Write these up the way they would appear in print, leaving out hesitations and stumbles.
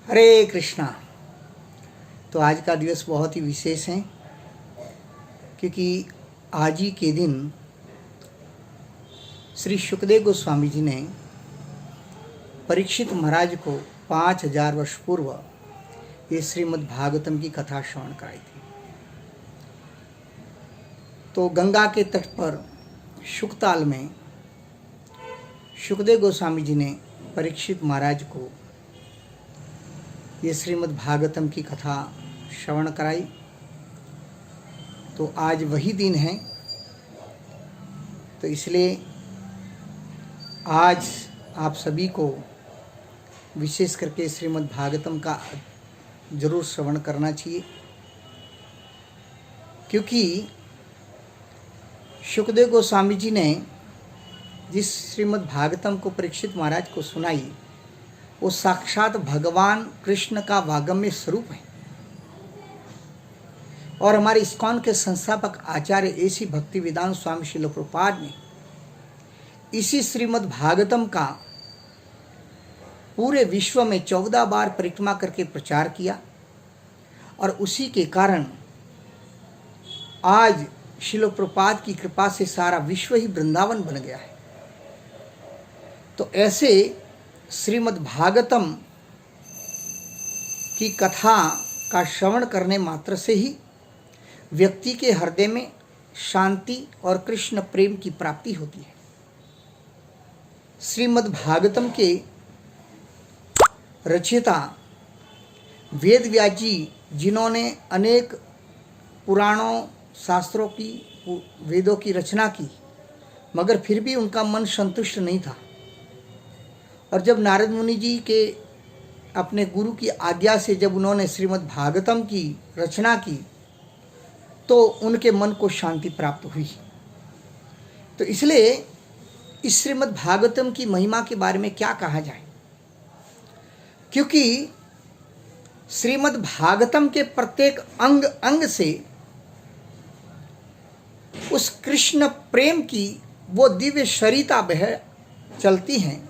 हरे कृष्णा। तो आज का दिवस बहुत ही विशेष है क्योंकि आज ही के दिन श्री सुखदेव गोस्वामी जी ने परीक्षित महाराज को 5000 वर्ष पूर्व ये श्रीमद् भागवतम की कथा श्रवण कराई थी। तो गंगा के तट पर शुकताल में सुखदेव गोस्वामी जी ने परीक्षित महाराज को ये श्रीमद् भागवतम की कथा श्रवण कराई। तो आज वही दिन है, तो इसलिए आज आप सभी को विशेष करके श्रीमद् भागवतम का जरूर श्रवण करना चाहिए, क्योंकि सुखदेव गोस्वामी जी ने जिस श्रीमद् भागवतम को परीक्षित महाराज को सुनाई वो साक्षात भगवान कृष्ण का वागम्य स्वरूप है। और हमारे इस्कॉन के संस्थापक आचार्य ऐसी भक्ति वेदांत स्वामी श्रील प्रभुपाद ने इसी श्रीमद् भागवतम का पूरे विश्व में 14 बार परिक्रमा करके प्रचार किया, और उसी के कारण आज श्रील प्रभुपाद की कृपा से सारा विश्व ही वृंदावन बन गया है। तो ऐसे श्रीमद् भागवतम की कथा का श्रवण करने मात्र से ही व्यक्ति के हृदय में शांति और कृष्ण प्रेम की प्राप्ति होती है। श्रीमद् भागवतम के रचयिता वेद व्यास जी, जिन्होंने अनेक पुराणों शास्त्रों की वेदों की रचना की, मगर फिर भी उनका मन संतुष्ट नहीं था। और जब नारद मुनि जी के अपने गुरु की आज्ञा से जब उन्होंने श्रीमद् भागवतम की रचना की तो उनके मन को शांति प्राप्त हुई। तो इसलिए इस श्रीमद् भागवतम की महिमा के बारे में क्या कहा जाए, क्योंकि श्रीमद् भागवतम के प्रत्येक अंग अंग से उस कृष्ण प्रेम की वो दिव्य सरिता बह चलती हैं।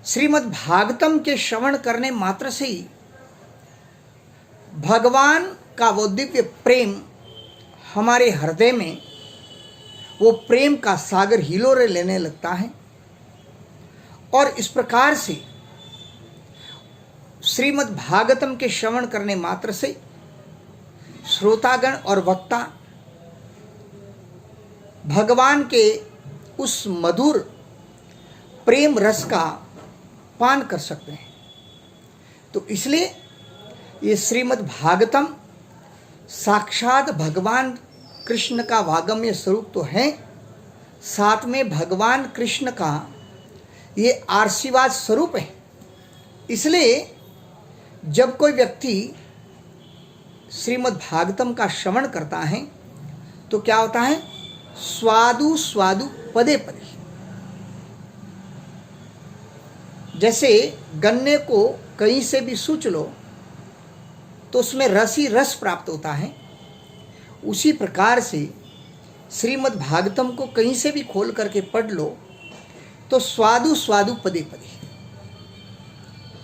श्रीमद् भागवतम के श्रवण करने मात्र से ही भगवान का वो दिव्य प्रेम हमारे हृदय में वो प्रेम का सागर हिलोरे लेने लगता है। और इस प्रकार से श्रीमद् भागवतम के श्रवण करने मात्र से श्रोतागण और वक्ता भगवान के उस मधुर प्रेम रस का पान कर सकते हैं। तो इसलिए ये श्रीमद् भागवतम साक्षात भगवान कृष्ण का वागम्य स्वरूप तो है, साथ में भगवान कृष्ण का ये आशीर्वाद स्वरूप है। इसलिए जब कोई व्यक्ति श्रीमद् भागवतम का श्रवण करता है तो क्या होता है, स्वादु स्वादु पदे पदे। जैसे गन्ने को कहीं से भी सूच लो तो उसमें रस ही रस प्राप्त होता है, उसी प्रकार से श्रीमद् भागवतम को कहीं से भी खोल करके पढ़ लो तो स्वादु स्वादु पदे पदे,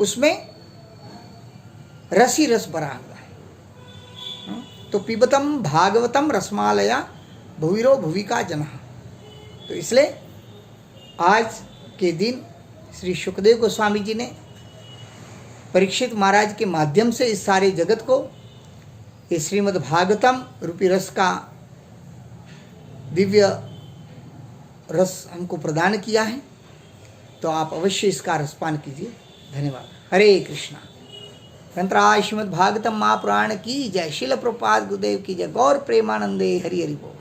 उसमें रस ही रस भरा हुआ है। तो पिबतम भागवतम रसमालया भुविरो भुविका जनः। तो इसलिए आज के दिन श्री सुखदेव गोस्वामी जी ने परीक्षित महाराज के माध्यम से इस सारे जगत को ये श्रीमद् भागवतम रूपी रस का दिव्य रस हमको प्रदान किया है। तो आप अवश्य इसका रसपान कीजिए। धन्यवाद। हरे कृष्णा। ग्रंथराज श्रीमद् भागवतम महापुराण की जय। श्रील प्रभुपाद गुरुदेव की जय। गौर प्रेमानंदे हरि हरि बोल।